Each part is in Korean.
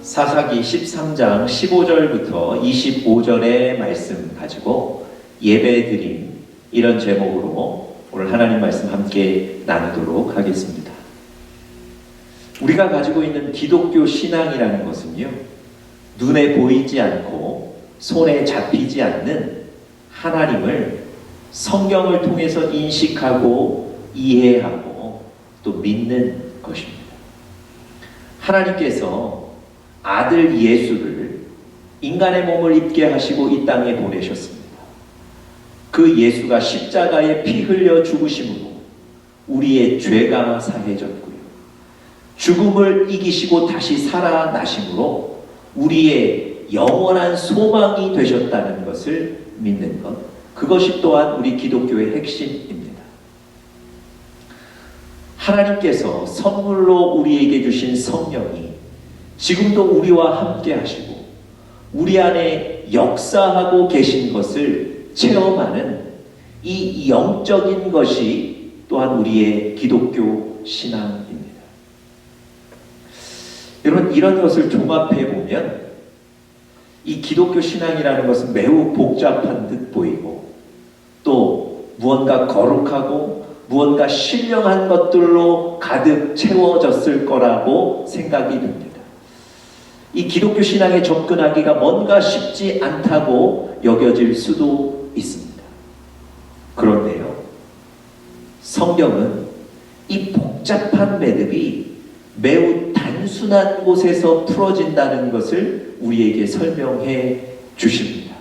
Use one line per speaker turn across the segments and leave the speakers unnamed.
사사기 13장 15절부터 25절의 말씀 가지고 예배드림, 이런 제목으로 오늘 하나님 말씀 함께 나누도록 하겠습니다. 우리가 가지고 있는 기독교 신앙이라는 것은요, 눈에 보이지 않고 손에 잡히지 않는 하나님을 성경을 통해서 인식하고 이해하고 또 믿는 것입니다. 하나님께서 아들 예수를 인간의 몸을 입게 하시고 이 땅에 보내셨습니다. 그 예수가 십자가에 피 흘려 죽으심으로 우리의 죄가 사해졌고요, 죽음을 이기시고 다시 살아나심으로 우리의 영원한 소망이 되셨다는 것을 믿는 것, 그것이 또한 우리 기독교의 핵심입니다. 하나님께서 선물로 우리에게 주신 성령이 지금도 우리와 함께 하시고 우리 안에 역사하고 계신 것을 체험하는 이 영적인 것이 또한 우리의 기독교 신앙입니다. 여러분, 이런 것을 종합해 보면 이 기독교 신앙이라는 것은 매우 복잡한 듯 보이고 또 무언가 거룩하고 무언가 신령한 것들로 가득 채워졌을 거라고 생각이 듭니다. 이 기독교 신앙에 접근하기가 뭔가 쉽지 않다고 여겨질 수도 있습니다. 그런데요, 성경은 이 복잡한 매듭이 매우 단순한 곳에서 풀어진다는 것을 우리에게 설명해 주십니다.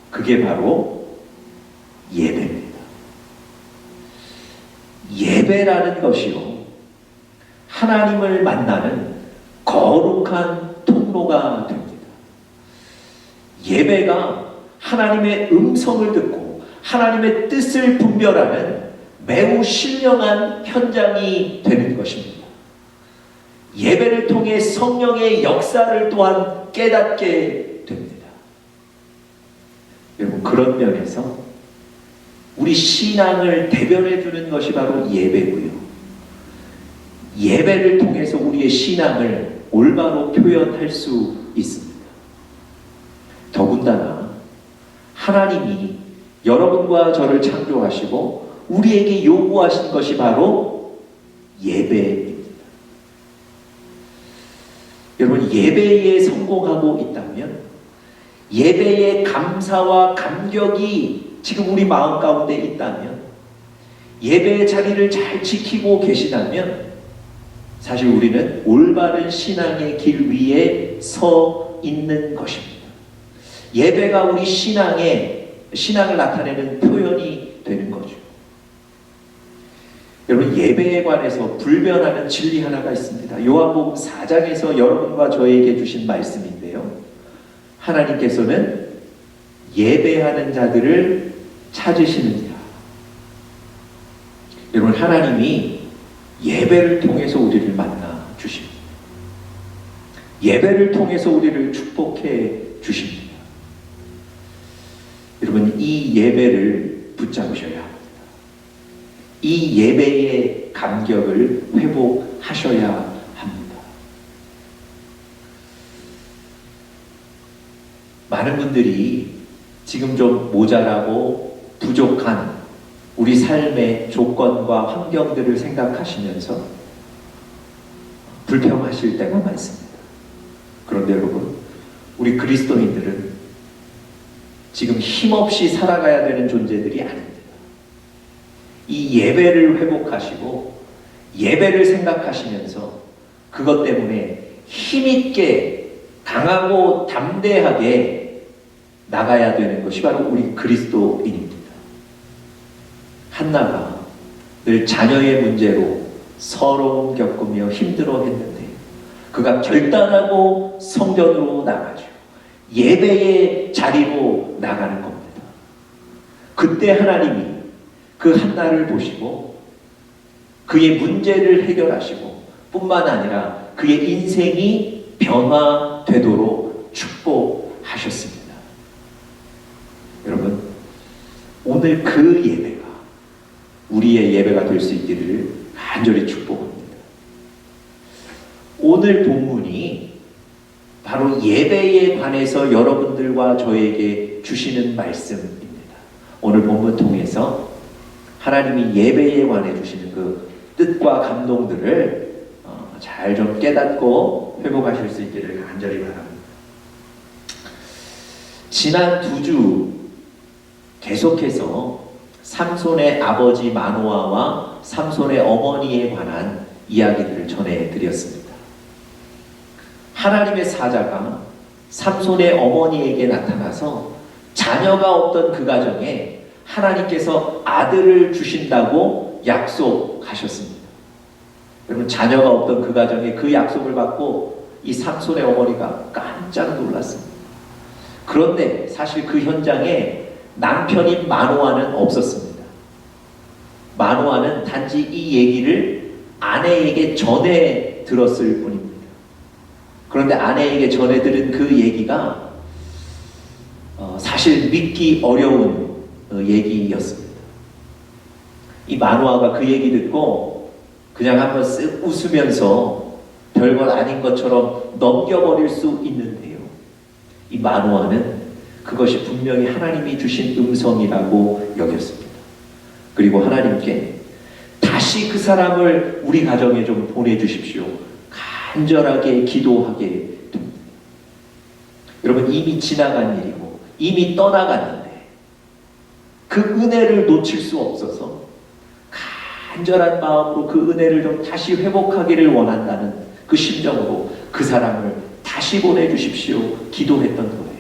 그게 바로 예배입니다. 예배라는 것이요, 하나님을 만나는 거룩한 통로가 됩니다. 예배가 하나님의 음성을 듣고 하나님의 뜻을 분별하는 매우 신령한 현장이 되는 것입니다. 예배를 통해 성령의 역사를 또한 깨닫게 됩니다. 여러분, 그런 면에서 우리 신앙을 대변해 주는 것이 바로 예배고요, 예배를 통해서 우리의 신앙을 올바로 표현할 수 있습니다. 더군다나 하나님이 여러분과 저를 창조하시고 우리에게 요구하신 것이 바로 예배입니다. 여러분, 예배에 성공하고 있다면, 예배의 감사와 감격이 지금 우리 마음 가운데 있다면, 예배의 자리를 잘 지키고 계시다면 사실 우리는 올바른 신앙의 길 위에 서 있는 것입니다. 예배가 우리 신앙을 나타내는 표현이 되는 거죠. 여러분, 예배에 관해서 불변하는 진리 하나가 있습니다. 요한복음 4장에서 여러분과 저에게 주신 말씀인데요, 하나님께서는 예배하는 자들을 찾으시느니라. 여러분, 하나님이 예배를 통해서 우리를 만나 주십니다. 예배를 통해서 우리를 축복해 주십니다. 여러분, 이 예배를 붙잡으셔야 합니다. 이 예배의 감격을 회복하셔야 합니다. 많은 분들이 지금 좀 모자라고 부족한 우리 삶의 조건과 환경들을 생각하시면서 불평하실 때가 많습니다. 그런데 여러분, 우리 그리스도인들은 지금 힘없이 살아가야 되는 존재들이 아닙니다. 이 예배를 회복하시고 예배를 생각하시면서 그것 때문에 힘있게 강하고 담대하게 나가야 되는 것이 바로 우리 그리스도인입니다. 한나가 늘 자녀의 문제로 서러움 겪으며 힘들어 했는데 그가 결단하고 성전으로 나가죠. 예배의 자리로 나가는 겁니다. 그때 하나님이 그 한나를 보시고 그의 문제를 해결하시고 뿐만 아니라 그의 인생이 변화되도록 축복하셨습니다. 여러분, 오늘 그 예배가 우리의 예배가 될 수 있기를 간절히 축복합니다. 오늘 본문이 바로 예배에 관해서 여러분들과 저에게 주시는 말씀입니다. 오늘 본문 통해서 하나님이 예배에 관해 주시는 그 뜻과 감동들을 잘 좀 깨닫고 회복하실 수 있기를 간절히 바랍니다. 지난 2주 계속해서 삼손의 아버지 마노아와 삼손의 어머니에 관한 이야기들을 전해드렸습니다. 하나님의 사자가 삼손의 어머니에게 나타나서 자녀가 없던 그 가정에 하나님께서 아들을 주신다고 약속하셨습니다. 여러분, 자녀가 없던 그 가정에 그 약속을 받고 이 삼손의 어머니가 깜짝 놀랐습니다. 그런데 사실 그 현장에 남편인 마노아는 없었습니다. 마노아는 단지 이 얘기를 아내에게 전해 들었을 뿐입니다. 그런데 아내에게 전해 들은 그 얘기가 사실 믿기 어려운 얘기였습니다. 이 마노아가 그 얘기 듣고 그냥 한번 쓱 웃으면서 별것 아닌 것처럼 넘겨버릴 수 있는데요. 이 마노아는 그것이 분명히 하나님이 주신 음성이라고 여겼습니다. 그리고 하나님께 다시 그 사람을 우리 가정에 좀 보내주십시오. 간절하게 기도하게 됩니다. 여러분, 이미 지나간 일이고 이미 떠나갔는데 그 은혜를 놓칠 수 없어서 간절한 마음으로 그 은혜를 좀 다시 회복하기를 원한다는 그 심정으로 그 사람을 다시 보내주십시오 기도했던 거예요.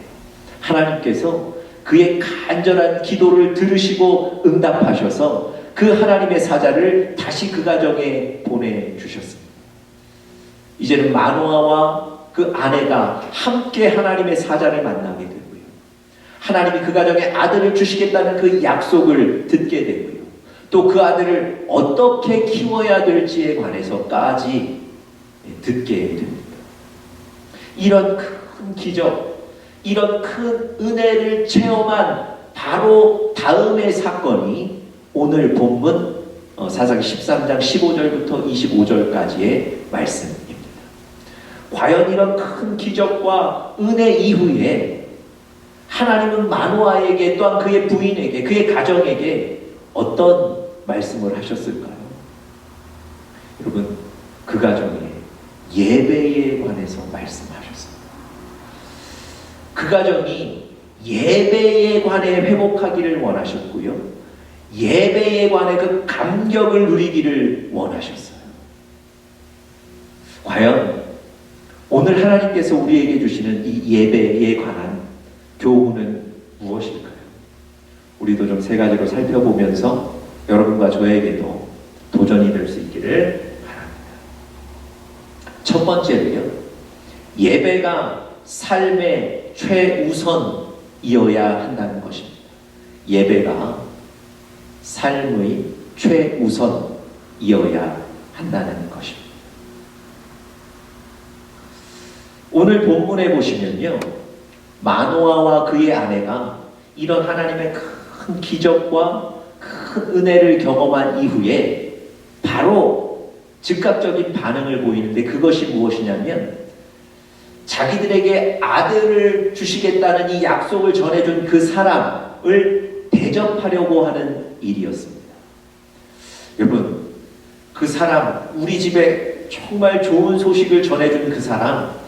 하나님께서 그의 간절한 기도를 들으시고 응답하셔서 그 하나님의 사자를 다시 그 가정에 보내주셨습니다. 이제는 마노아와 그 아내가 함께 하나님의 사자를 만나게 되고요. 하나님이 그 가정에 아들을 주시겠다는 그 약속을 듣게 되고요. 또 그 아들을 어떻게 키워야 될지에 관해서까지 듣게 됩니다. 이런 큰 기적, 이런 큰 은혜를 체험한 바로 다음의 사건이 오늘 본문 사사기 13장 15절부터 25절까지의 말씀입니다. 과연 이런 큰 기적과 은혜 이후에 하나님은 마노아에게 또한 그의 부인에게 그의 가정에게 어떤 말씀을 하셨을까요? 여러분, 그 가정에 예배에 관해서 말씀하셨습니다. 그 가정이 예배에 관해 회복하기를 원하셨고요. 예배에 관해 그 감격을 누리기를 원하셨어요. 과연 오늘 하나님께서 우리에게 주시는 이 예배에 관한 교훈은 무엇일까요? 우리도 좀 세 가지로 살펴보면서 여러분과 저에게도 도전이 될 수 있기를 바랍니다. 첫 번째로요, 예배가 삶의 최우선이어야 한다는 것입니다. 예배가 삶의 최우선이어야 한다는 것입니다. 오늘 본문에 보시면요, 마노아와 그의 아내가 이런 하나님의 큰 기적과 큰 은혜를 경험한 이후에 바로 즉각적인 반응을 보이는데, 그것이 무엇이냐면 자기들에게 아들을 주시겠다는 이 약속을 전해준 그 사람을 대접하려고 하는 일이었습니다. 여러분, 그 사람, 우리 집에 정말 좋은 소식을 전해준 그 사람,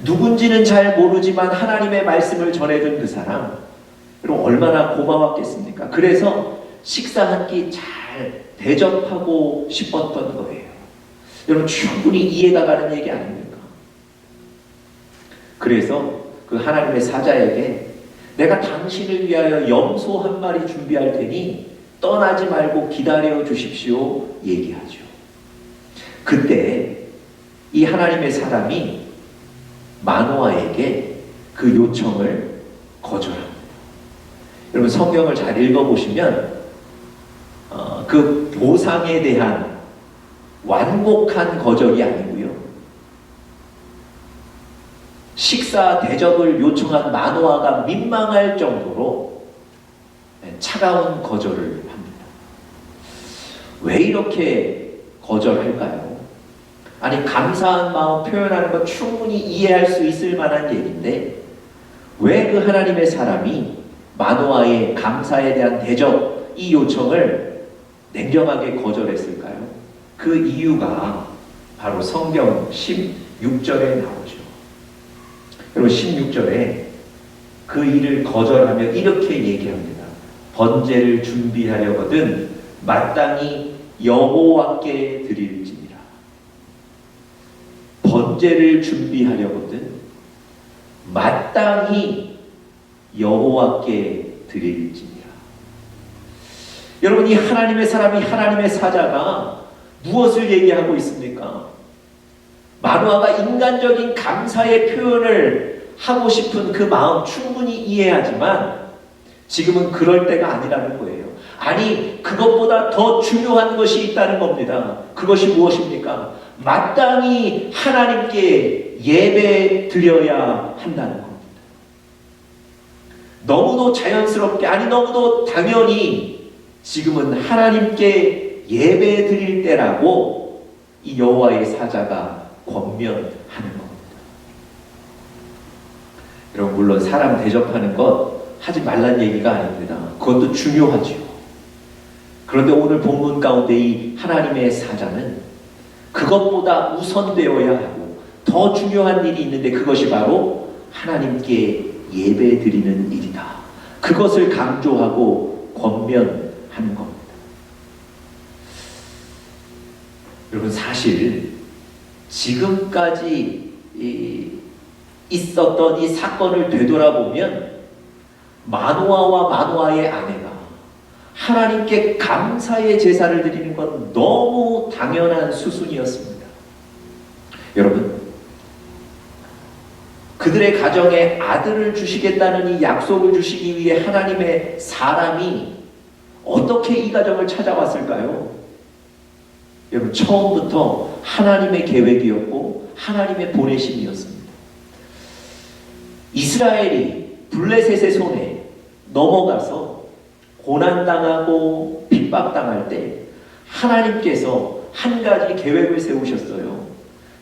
누군지는 잘 모르지만 하나님의 말씀을 전해준 그 사람, 여러분 얼마나 고마웠겠습니까? 그래서 식사 한 끼 잘 대접하고 싶었던 거예요. 여러분, 충분히 이해가 가는 얘기 아닙니까? 그래서 그 하나님의 사자에게 내가 당신을 위하여 염소 한 마리 준비할 테니 떠나지 말고 기다려 주십시오 얘기하죠. 그때 이 하나님의 사람이 마노아에게 그 요청을 거절합니다. 여러분, 성경을 잘 읽어보시면 그 보상에 대한 완곡한 거절이 아니고요, 식사 대접을 요청한 마노아가 민망할 정도로 차가운 거절을 합니다. 왜 이렇게 거절할까요? 아니 감사한 마음 표현하는 건 충분히 이해할 수 있을 만한 얘기인데 왜 그 하나님의 사람이 마노아의 감사에 대한 대접 이 요청을 냉정하게 거절했을까요? 그 이유가 바로 성경 16절에 나오죠. 그리고 16절에 그 일을 거절하며 이렇게 얘기합니다. 번제를 준비하려거든 마땅히 여호와께 드릴지니라. 번제를 준비하려거든 마땅히 여호와께 드릴지니라. 여러분, 이 하나님의 사람이 하나님의 사자가 무엇을 얘기하고 있습니까? 마노아가 인간적인 감사의 표현을 하고 싶은 그 마음 충분히 이해하지만 지금은 그럴 때가 아니라는 거예요. 아니, 그것보다 더 중요한 것이 있다는 겁니다. 그것이 무엇입니까? 마땅히 하나님께 예배 드려야 한다는 겁니다. 너무도 자연스럽게, 아니 너무도 당연히 지금은 하나님께 예배 드릴 때라고 이 여호와의 사자가 권면하는 겁니다. 여러분, 물론 사람 대접하는 것 하지 말란 얘기가 아닙니다. 그것도 중요하죠. 그런데 오늘 본문 가운데 이 하나님의 사자는 그것보다 우선되어야 하고 더 중요한 일이 있는데 그것이 바로 하나님께 예배 드리는 일이다. 그것을 강조하고 권면하는 겁니다. 여러분, 사실 지금까지 있었던 이 사건을 되돌아보면 마노아와 마노아의 아내가 하나님께 감사의 제사를 드리는 건 너무 당연한 수순이었습니다. 여러분, 그들의 가정에 아들을 주시겠다는 이 약속을 주시기 위해 하나님의 사람이 어떻게 이 가정을 찾아왔을까요? 여러분, 처음부터 하나님의 계획이었고 하나님의 보내심이었습니다. 이스라엘이 블레셋의 손에 넘어가서 고난당하고 핍박당할 때 하나님께서 한 가지 계획을 세우셨어요.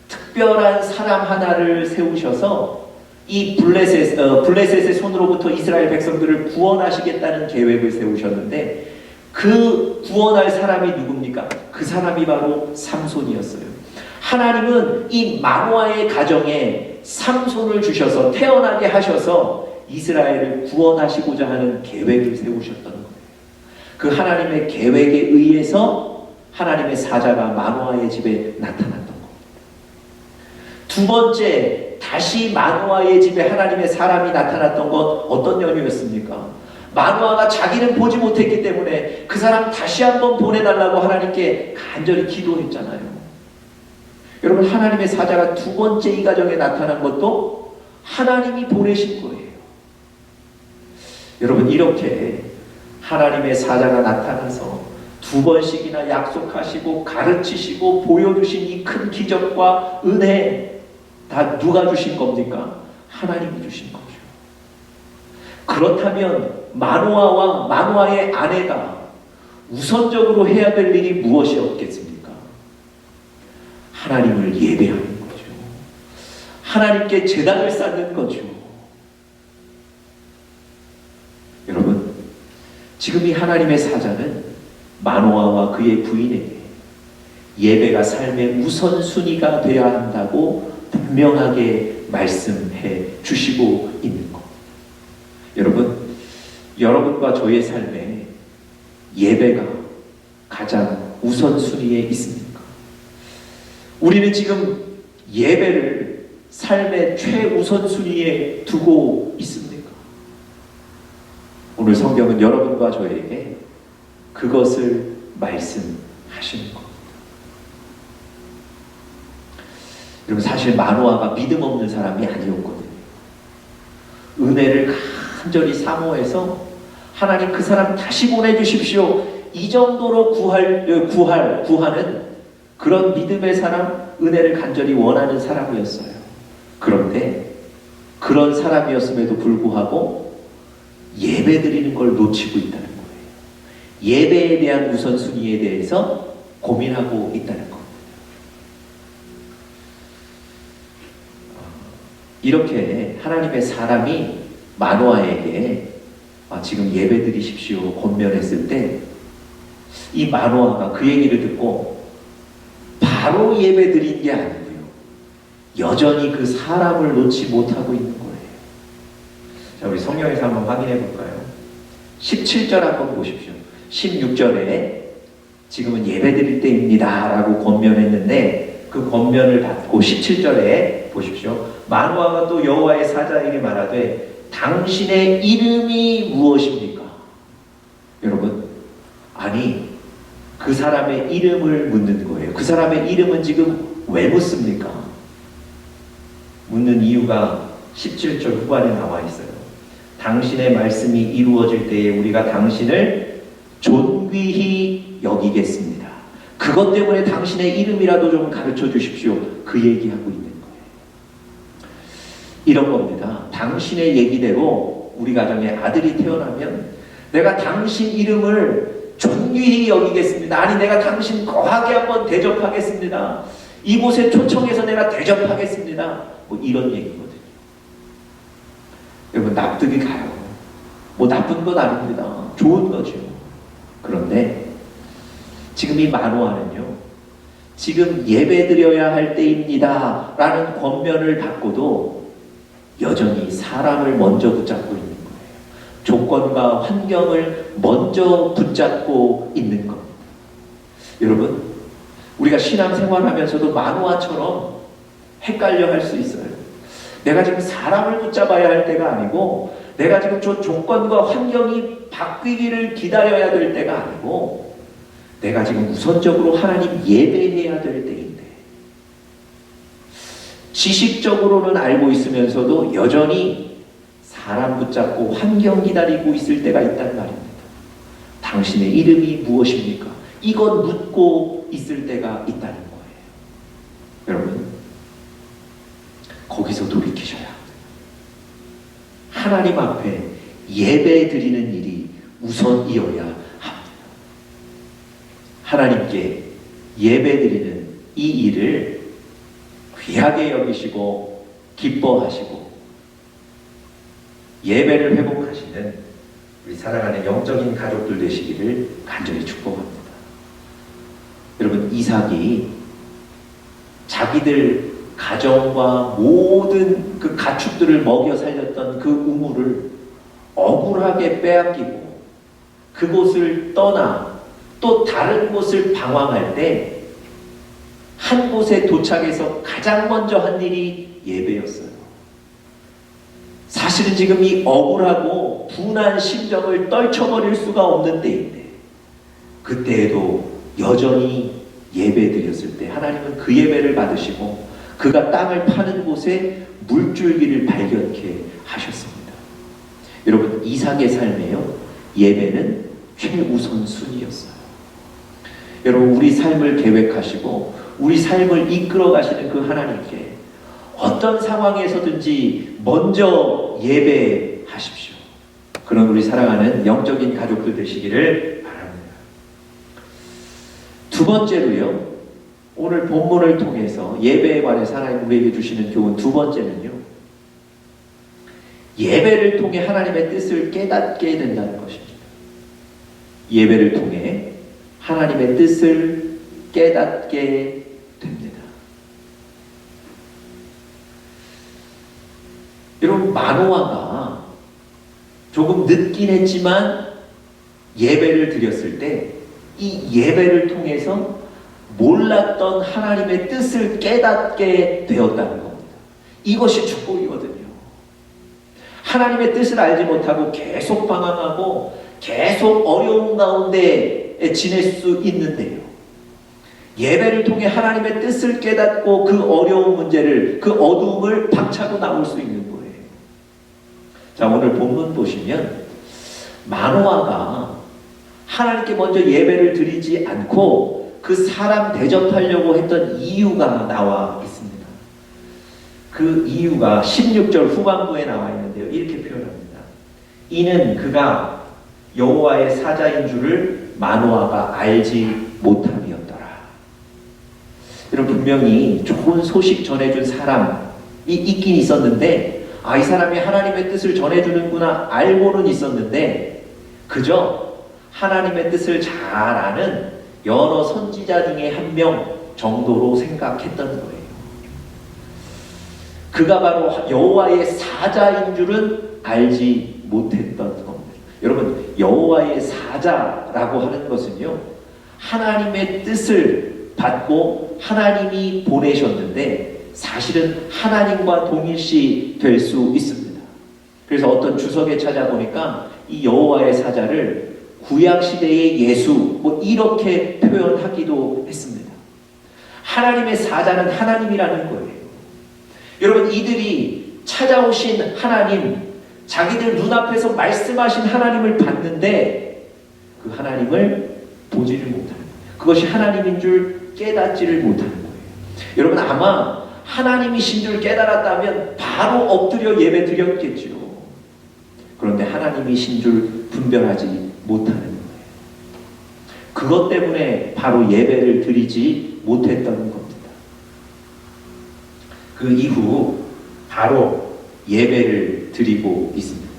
특별한 사람 하나를 세우셔서 이 블레셋의 손으로부터 이스라엘 백성들을 구원하시겠다는 계획을 세우셨는데 그 구원할 사람이 누굽니까? 그 사람이 바로 삼손이었어요. 하나님은 이 마노아의 가정에 삼손을 주셔서 태어나게 하셔서 이스라엘을 구원하시고자 하는 계획을 세우셨던 거예요. 그 하나님의 계획에 의해서 하나님의 사자가 마노아의 집에 나타났던 겁니다. 두 번째, 다시 마노아의 집에 하나님의 사람이 나타났던 건 어떤 연유였습니까? 마노아가 자기는 보지 못했기 때문에 그 사람 다시 한번 보내달라고 하나님께 간절히 기도했잖아요. 여러분, 하나님의 사자가 두 번째 이 가정에 나타난 것도 하나님이 보내신 거예요. 여러분, 이렇게 하나님의 사자가 나타나서 두 번씩이나 약속하시고 가르치시고 보여주신 이 큰 기적과 은혜 다 누가 주신 겁니까? 하나님이 주신 거죠. 그렇다면 마노아와 마노아의 아내가 우선적으로 해야 될 일이 무엇이었겠습니까? 하나님을 예배하는 거죠. 하나님께 제단을 쌓는 거죠. 여러분, 지금 이 하나님의 사자는 마노아와 그의 부인에게 예배가 삶의 우선순위가 되어야 한다고 분명하게 말씀해 주시고 있는 것. 여러분, 여러분과 저의 삶에 예배가 가장 우선순위에 있습니까? 우리는 지금 예배를 삶의 최우선순위에 두고 있습니까? 오늘 성경은 여러분과 저에게 그것을 말씀하시는 겁니다. 여러분, 사실 마노아가 믿음 없는 사람이 아니었거든요. 은혜를 간절히 사모해서 하나님 그 사람 다시 보내주십시오. 이 정도로 구하는 그런 믿음의 사람, 은혜를 간절히 원하는 사람이었어요. 그런데 그런 사람이었음에도 불구하고 예배드리는 걸 놓치고 있다는 거예요. 예배에 대한 우선순위에 대해서 고민하고 있다는 겁니다. 이렇게 하나님의 사람이 마노아에게 지금 예배 드리십시오 권면했을 때 이 마노아가 그 얘기를 듣고 바로 예배 드린 게 아니고요. 여전히 그 사람을 놓지 못하고 있는 거예요. 자, 우리 성경에서 한번 확인해 볼까요? 17절 한번 보십시오. 16절에 지금은 예배 드릴 때입니다 라고 권면했는데 그 권면을 받고 17절에 보십시오. 마노아가 또 여호와의 사자에게 말하되 당신의 이름이 무엇입니까? 여러분, 아니 그 사람의 이름을 묻는 거예요. 그 사람의 이름은 지금 왜 묻습니까? 묻는 이유가 17절 후반에 나와 있어요. 당신의 말씀이 이루어질 때에 우리가 당신을 존귀히 여기겠습니다. 그것 때문에 당신의 이름이라도 좀 가르쳐 주십시오. 그 얘기하고 있는 거예요. 이런 겁니다. 당신의 얘기대로 우리 가정에 아들이 태어나면 내가 당신 이름을 존귀히 여기겠습니다. 아니 내가 당신 거하게 한번 대접하겠습니다. 이곳에 초청해서 내가 대접하겠습니다. 뭐 이런 얘기거든요. 여러분 납득이 가요. 뭐 나쁜 건 아닙니다. 좋은 거죠. 그런데 지금 이 마노아는요. 지금 예배드려야 할 때입니다 라는 권면을 받고도 여전히 사람을 먼저 붙잡고 있는 거예요. 조건과 환경을 먼저 붙잡고 있는 겁니다. 여러분, 우리가 신앙생활하면서도 마노아처럼 헷갈려 할 수 있어요. 내가 지금 사람을 붙잡아야 할 때가 아니고 내가 지금 저 조건과 환경이 바뀌기를 기다려야 될 때가 아니고 내가 지금 우선적으로 하나님 예배해야 될 때인데 지식적으로는 알고 있으면서도 여전히 사람 붙잡고 환경 기다리고 있을 때가 있다는 말입니다. 당신의 이름이 무엇입니까? 이것 묻고 있을 때가 있다는 거예요. 여러분, 거기서 돌이키셔야 합니다. 하나님 앞에 예배 드리는 일이 우선이어야 합니다. 하나님께 예배 드리는 이 일을 귀하게 여기시고 기뻐하시고 예배를 회복하시는 우리 사랑하는 영적인 가족들 되시기를 간절히 축복합니다. 여러분, 이삭이 자기들 가정과 모든 그 가축들을 먹여 살렸던 그 우물을 억울하게 빼앗기고 그곳을 떠나 또 다른 곳을 방황할 때 한 곳에 도착해서 가장 먼저 한 일이 예배였어요. 사실은 지금 이 억울하고 분한 심정을 떨쳐버릴 수가 없는 때인데 그때에도 여전히 예배 드렸을 때 하나님은 그 예배를 받으시고 그가 땅을 파는 곳에 물줄기를 발견케 하셨습니다. 여러분, 이삭의 삶에요 예배는 최우선 순위였어요. 여러분, 우리 삶을 계획하시고 우리 삶을 이끌어 가시는 그 하나님께 어떤 상황에서든지 먼저 예배하십시오. 그런 우리 사랑하는 영적인 가족들 되시기를 바랍니다. 두 번째로요, 오늘 본문을 통해서 예배에 관해서 하나님 우리에게 주시는 교훈 두 번째는요, 예배를 통해 하나님의 뜻을 깨닫게 된다는 것입니다. 예배를 통해 하나님의 뜻을 깨닫게 됩니다. 여러분, 마노아가 조금 늦긴 했지만 예배를 드렸을 때 이 예배를 통해서 몰랐던 하나님의 뜻을 깨닫게 되었다는 겁니다. 이것이 축복이거든요. 하나님의 뜻을 알지 못하고 계속 방황하고 계속 어려운 가운데 지낼 수 있는데요, 예배를 통해 하나님의 뜻을 깨닫고 그 어려운 문제를, 그 어두움을 박차고 나올 수 있는 거예요. 자, 오늘 본문 보시면 마노아가 하나님께 먼저 예배를 드리지 않고 그 사람 대접하려고 했던 이유가 나와 있습니다. 그 이유가 16절 후반부에 나와 있는데요, 이렇게 표현합니다. 이는 그가 여호와의 사자인 줄을 마노아가 알지 못함이었더라. 여러분, 분명히 좋은 소식 전해준 사람, 있긴 있었는데, 이 사람이 하나님의 뜻을 전해주는구나 알고는 있었는데, 그저 하나님의 뜻을 잘 아는 여러 선지자 중에 한 명 정도로 생각했던 거예요. 그가 바로 여호와의 사자인 줄은 알지 못했던 겁니다. 여러분, 여호와의 사자라고 하는 것은요, 하나님의 뜻을 받고 하나님이 보내셨는데 사실은 하나님과 동일시 될 수 있습니다. 그래서 어떤 주석에 찾아보니까 이 여호와의 사자를 구약시대의 예수 이렇게 표현하기도 했습니다. 하나님의 사자는 하나님이라는 거예요. 여러분, 이들이 찾아오신 하나님, 자기들 눈앞에서 말씀하신 하나님을 봤는데 그 하나님을 보지를 못하는 거예요. 그것이 하나님인 줄 깨닫지를 못하는 거예요. 여러분, 아마 하나님이신 줄 깨달았다면 바로 엎드려 예배 드렸겠죠. 그런데 하나님이신 줄 분별하지 못하는 거예요. 그것 때문에 바로 예배를 드리지 못했던 겁니다. 그 이후 바로 예배를 드리고 있습니다.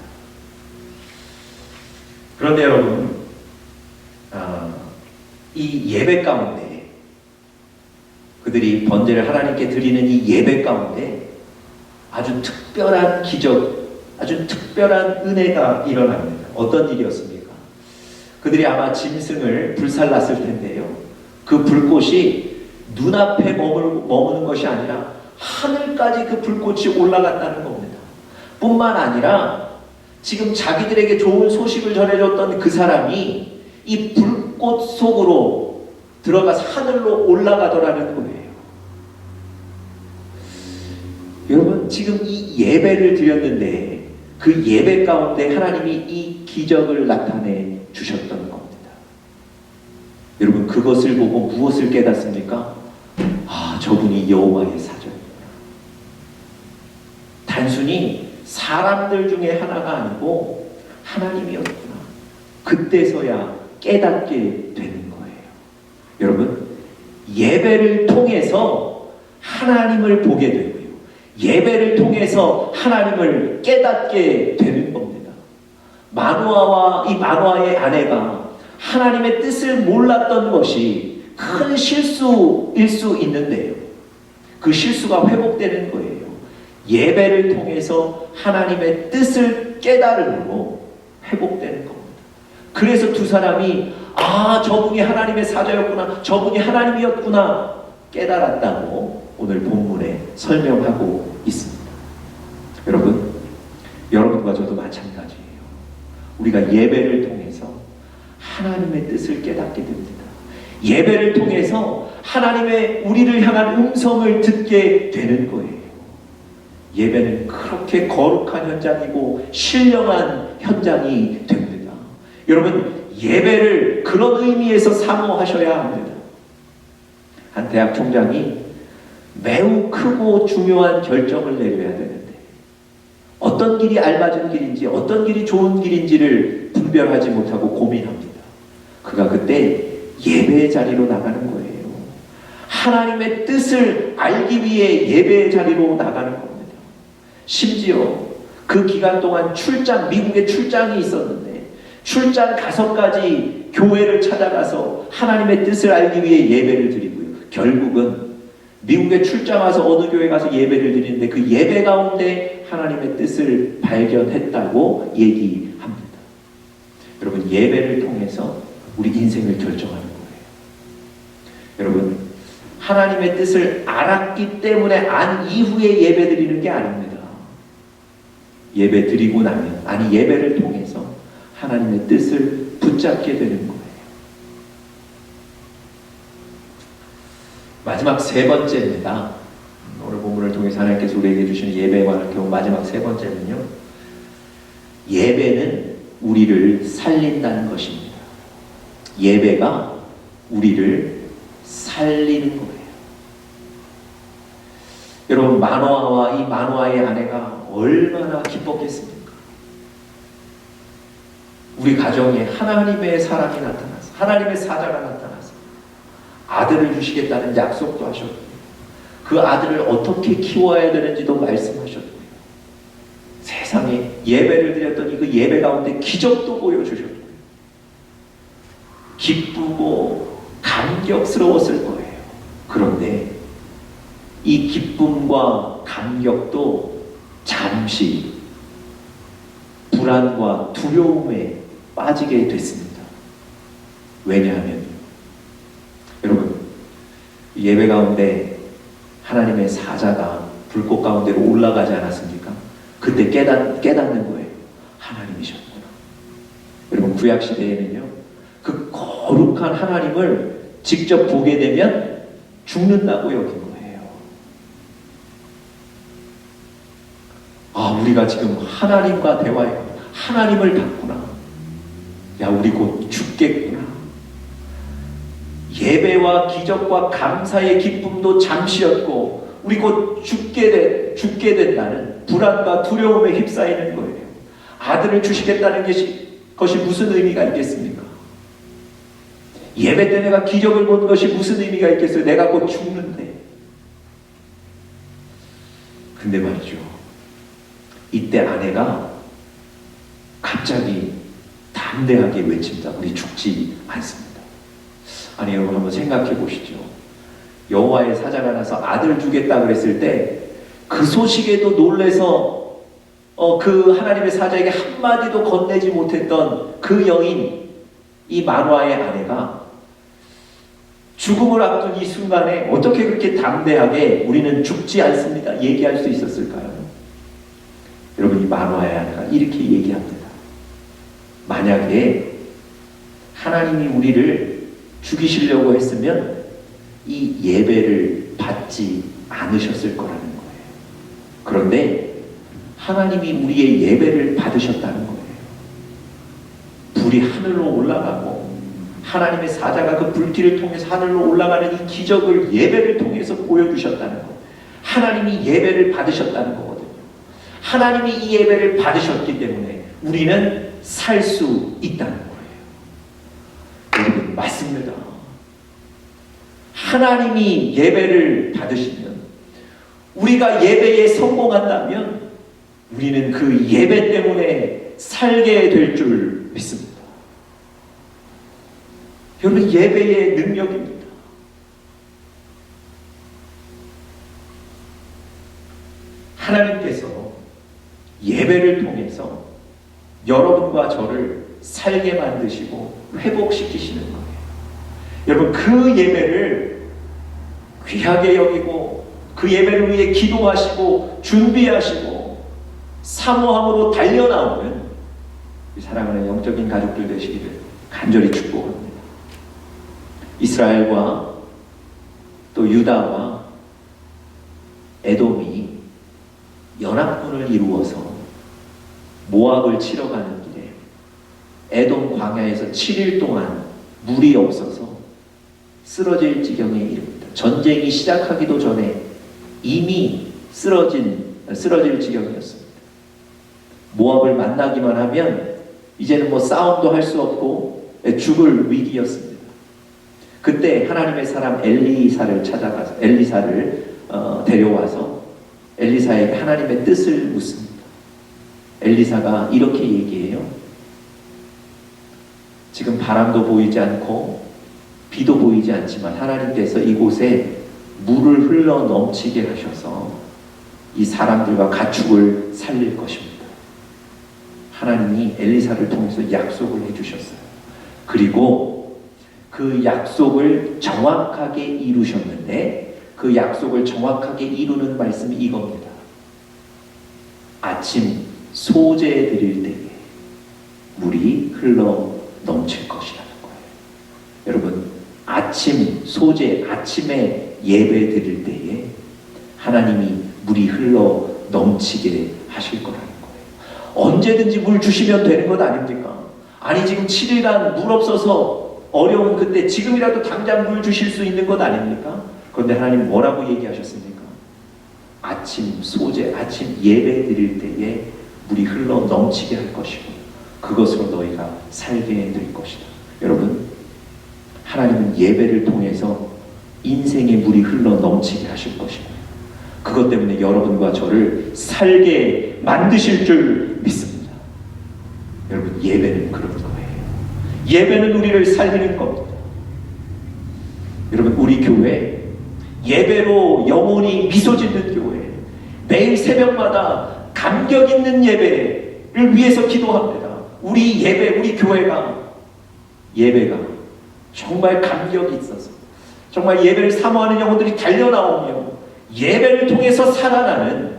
그런데 여러분, 이 예배 가운데, 그들이 번제를 하나님께 드리는 이 예배 가운데 아주 특별한 기적, 아주 특별한 은혜가 일어납니다. 어떤 일이었습니까? 그들이 아마 짐승을 불살랐을 텐데요, 그 불꽃이 눈앞에 머무는 것이 아니라 하늘까지 그 불꽃이 올라갔다는 겁니다. 뿐만 아니라 지금 자기들에게 좋은 소식을 전해줬던 그 사람이 이 불꽃 속으로 들어가서 하늘로 올라가더라는 거예요. 여러분, 지금 이 예배를 드렸는데 그 예배 가운데 하나님이 이 기적을 나타내 주셨던 겁니다. 여러분, 그것을 보고 무엇을 깨닫습니까? 저분이 여호와의 사자입니다. 단순히 사람들 중에 하나가 아니고 하나님이었구나. 그때서야 깨닫게 되는 거예요. 여러분, 예배를 통해서 하나님을 보게 되고요, 예배를 통해서 하나님을 깨닫게 되는 겁니다. 마노아와 이 마노아의 아내가 하나님의 뜻을 몰랐던 것이 큰 실수일 수 있는데요, 그 실수가 회복되는 거예요. 예배를 통해서 하나님의 뜻을 깨달음으로 회복되는 겁니다. 그래서 두 사람이 저분이 하나님의 사자였구나, 저분이 하나님이었구나 깨달았다고 오늘 본문에 설명하고 있습니다. 여러분, 여러분과 저도 마찬가지예요. 우리가 예배를 통해서 하나님의 뜻을 깨닫게 됩니다. 예배를 통해서 하나님의 우리를 향한 음성을 듣게 되는 거예요. 예배는 그렇게 거룩한 현장이고 신령한 현장이 됩니다. 여러분, 예배를 그런 의미에서 사모하셔야 합니다. 한 대학 총장이 매우 크고 중요한 결정을 내려야 되는데 어떤 길이 알맞은 길인지, 어떤 길이 좋은 길인지를 분별하지 못하고 고민합니다. 그가 그때 예배의 자리로 나가는 거예요. 하나님의 뜻을 알기 위해 예배의 자리로 나가는 겁니다. 심지어 그 기간 동안 미국에 출장이 있었는데 출장 5가지 교회를 찾아가서 하나님의 뜻을 알기 위해 예배를 드리고요, 결국은 미국에 출장 와서 어느 교회 가서 예배를 드리는데 그 예배 가운데 하나님의 뜻을 발견했다고 얘기합니다. 여러분, 예배를 통해서 우리 인생을 결정하는 거예요. 여러분, 하나님의 뜻을 알았기 때문에 안 이후에 예배 드리는 게 아닙니다. 예배 드리고 나면, 예배를 통해서 하나님의 뜻을 붙잡게 되는 거예요. 마지막 3번째입니다. 오늘 본문을 통해서 하나님께서 우리에게 주시는 예배에 관한 경우 마지막 3번째는요, 예배는 우리를 살린다는 것입니다. 예배가 우리를 살리는 거예요. 여러분, 마노아와 이 마노아의 아내가 얼마나 기뻤겠습니까? 우리 가정에 하나님의 사람이 나타나서, 하나님의 사자가 나타나서 아들을 주시겠다는 약속도 하셨고, 그 그 아들을 어떻게 키워야 되는지도 말씀하셨고요. 세상에 예배를 드렸더니 그 예배 가운데 기적도 보여주셨고요. 기쁘고 감격스러웠을 거예요. 그런데 이 기쁨과 감격도 잠시 불안과 두려움에 빠지게 됐습니다. 왜냐하면 여러분, 예배 가운데 하나님의 사자가 불꽃 가운데로 올라가지 않았습니까? 그때 깨닫는 거예요. 하나님이셨구나. 여러분, 구약시대에는요, 그 거룩한 하나님을 직접 보게 되면 죽는다고 여긴 거예요. 아, 우리가 지금 하나님과 대화해. 하나님을 봤구나. 야, 우리 곧 죽겠구나. 예배와 기적과 감사의 기쁨도 잠시였고 우리 곧 죽게 된다는 불안과 두려움에 휩싸이는 거예요. 아들을 주시겠다는 것이 무슨 의미가 있겠습니까? 예배 때 내가 기적을 본 것이 무슨 의미가 있겠어요? 내가 곧 죽는데. 근데 말이죠, 이때 아내가 갑자기 담대하게 외칩니다. 우리 죽지 않습니다. 아니, 여러분 한번 생각해 보시죠. 여호와의 사자가 나서 아들 주겠다 그랬을 때 그 소식에도 놀래서 그 하나님의 사자에게 한마디도 건네지 못했던 그 여인, 이 마누아의 아내가 죽음을 앞둔 이 순간에 어떻게 그렇게 담대하게 우리는 죽지 않습니다 얘기할 수 있었을까요? 여러분, 이 마누아의 아내가 이렇게 얘기합니다. 만약에 하나님이 우리를 죽이시려고 했으면 이 예배를 받지 않으셨을 거라는 거예요. 그런데 하나님이 우리의 예배를 받으셨다는 거예요. 불이 하늘로 올라가고 하나님의 사자가 그 불길을 통해서 하늘로 올라가는 이 기적을 예배를 통해서 보여주셨다는 거예요. 하나님이 예배를 받으셨다는 거거든요. 하나님이 이 예배를 받으셨기 때문에 우리는 살 수 있다는 거예요. 여러분, 맞습니다. 하나님이 예배를 받으시면, 우리가 예배에 성공한다면 우리는 그 예배 때문에 살게 될 줄 믿습니다. 여러분, 예배의 능력입니다. 하나님께서 예배를 통해서 여러분과 저를 살게 만드시고 회복시키시는 거예요. 여러분, 그 예배를 귀하게 여기고 그 예배를 위해 기도하시고 준비하시고 사모함으로 달려나오는 사랑하는 영적인 가족들 되시기를 간절히 축복합니다. 이스라엘과 또 유다와 에돔이 연합군을 이루어서 모압을 치러 가는 길에 에돔 광야에서 7일 동안 물이 없어서 쓰러질 지경에 이릅니다. 전쟁이 시작하기도 전에 이미 쓰러질 지경이었습니다. 모압을 만나기만 하면 이제는 뭐 싸움도 할 수 없고 죽을 위기였습니다. 그때 하나님의 사람 엘리사를 찾아가서 엘리사를 데려와서 엘리사에게 하나님의 뜻을 묻습니다. 엘리사가 이렇게 얘기해요. 지금 바람도 보이지 않고 비도 보이지 않지만 하나님께서 이곳에 물을 흘러 넘치게 하셔서 이 사람들과 가축을 살릴 것입니다. 하나님이 엘리사를 통해서 약속을 해주셨어요. 그리고 그 약속을 정확하게 이루셨는데 그 약속을 정확하게 이루는 말씀이 이겁니다. 아침 소재 드릴 때에 물이 흘러 넘칠 것이라는 거예요. 여러분, 아침 소재, 아침에 예배 드릴 때에 하나님이 물이 흘러 넘치게 하실 거라는 거예요. 언제든지 물 주시면 되는 것 아닙니까? 아니, 지금 7일간 물 없어서 어려운 그때 지금이라도 당장 물 주실 수 있는 것 아닙니까? 그런데 하나님 뭐라고 얘기하셨습니까? 아침 소재, 아침 예배 드릴 때에 물이 흘러 넘치게 할 것이고 그것으로 너희가 살게 될 것이다. 여러분, 하나님은 예배를 통해서 인생의 물이 흘러 넘치게 하실 것이고요. 그것 때문에 여러분과 저를 살게 만드실 줄 믿습니다. 여러분, 예배는 그런 거예요. 예배는 우리를 살리는 겁니다. 여러분, 우리 교회 예배로 영혼이 미소 짓는 교회, 매일 새벽마다 감격 있는 예배를 위해서 기도합니다. 우리 예배, 우리 예배가 정말 감격이 있어서 정말 예배를 사모하는 영혼들이 달려나오며 예배를 통해서 살아나는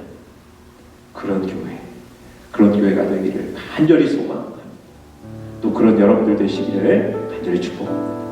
그런 교회가 되기를 간절히 소망합니다. 또 그런 여러분들 되시기를 간절히 축복합니다.